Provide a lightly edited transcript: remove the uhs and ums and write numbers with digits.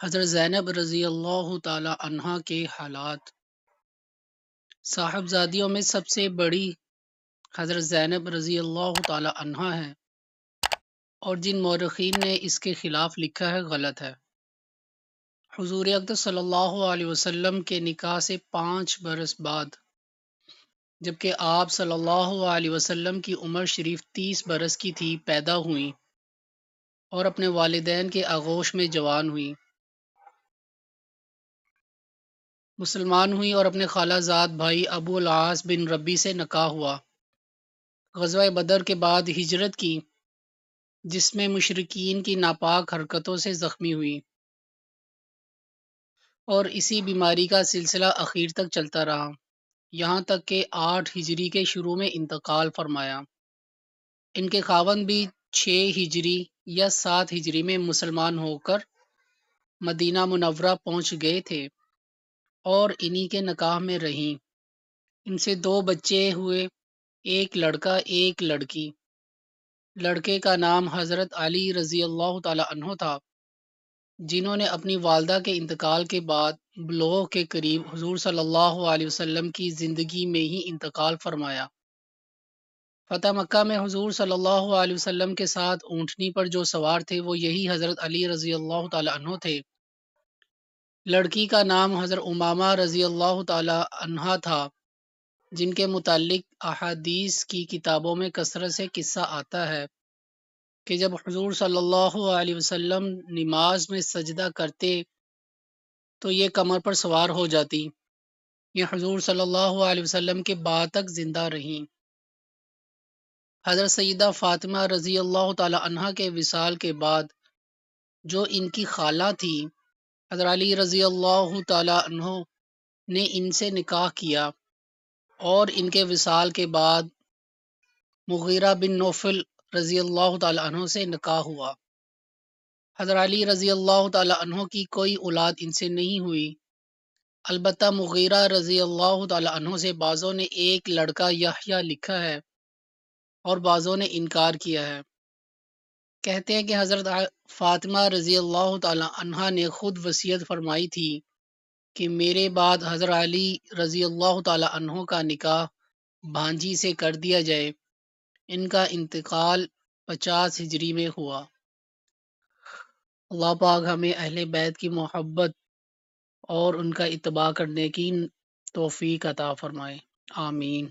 حضرت زینب رضی اللہ تعالی عنہا کے حالات۔ صاحبزادیوں میں سب سے بڑی حضرت زینب رضی اللہ تعالی عنہا ہے، اور جن مورخین نے اس کے خلاف لکھا ہے غلط ہے۔ حضور اقدس صلی اللہ علیہ وسلم کے نکاح سے 5 برس بعد، جبکہ آپ صلی اللہ علیہ وسلم کی عمر شریف 30 برس کی تھی، پیدا ہوئیں اور اپنے والدین کے آغوش میں جوان ہوئیں، مسلمان ہوئی اور اپنے خالہ زاد بھائی ابو العاص بن ربی سے نکاح ہوا۔ غزوہ بدر کے بعد ہجرت کی، جس میں مشرکین کی ناپاک حرکتوں سے زخمی ہوئی، اور اسی بیماری کا سلسلہ اخیر تک چلتا رہا، یہاں تک کہ 8 ہجری کے شروع میں انتقال فرمایا۔ ان کے خاوند بھی 6 ہجری یا 7 ہجری میں مسلمان ہو کر مدینہ منورہ پہنچ گئے تھے اور انہی کے نکاح میں رہیں۔ ان سے 2 بچے ہوئے، ایک لڑکا ایک لڑکی۔ لڑکے کا نام حضرت علی رضی اللہ تعالی عنہ تھا، جنہوں نے اپنی والدہ کے انتقال کے بعد بلوغ کے قریب حضور صلی اللہ علیہ وسلم کی زندگی میں ہی انتقال فرمایا۔ فتح مکہ میں حضور صلی اللہ علیہ وسلم کے ساتھ اونٹنی پر جو سوار تھے وہ یہی حضرت علی رضی اللہ تعالی عنہ تھے۔ لڑکی کا نام حضرت امامہ رضی اللہ تعالی عنہا تھا، جن کے متعلق احادیث کی کتابوں میں کثرت سے قصہ آتا ہے کہ جب حضور صلی اللہ علیہ وسلم نماز میں سجدہ کرتے تو یہ کمر پر سوار ہو جاتی۔ یہ حضور صلی اللہ علیہ وسلم کے بعد تک زندہ رہیں۔ حضرت سیدہ فاطمہ رضی اللہ تعالی عنہا کے وصال کے بعد جو ان کی خالہ تھی، حضرت علی رضی اللہ تعالی عنہ نے ان سے نکاح کیا، اور ان کے وصال کے بعد مغیرہ بن نوفل رضی اللہ تعالی عنہ سے نکاح ہوا۔ حضرت علی رضی اللہ تعالی عنہ کی کوئی اولاد ان سے نہیں ہوئی، البتہ مغیرہ رضی اللہ تعالی عنہ سے بعضوں نے ایک لڑکا یحییٰ لکھا ہے اور بعضوں نے انکار کیا ہے۔ کہتے ہیں کہ حضرت فاطمہ رضی اللہ تعالی عنہا نے خود وصیت فرمائی تھی کہ میرے بعد حضرت علی رضی اللہ تعالی عنہ کا نکاح بھانجی سے کر دیا جائے۔ ان کا انتقال 50 ہجری میں ہوا۔ اللہ پاک ہمیں اہل بیت کی محبت اور ان کا اتباع کرنے کی توفیق عطا فرمائے، آمین۔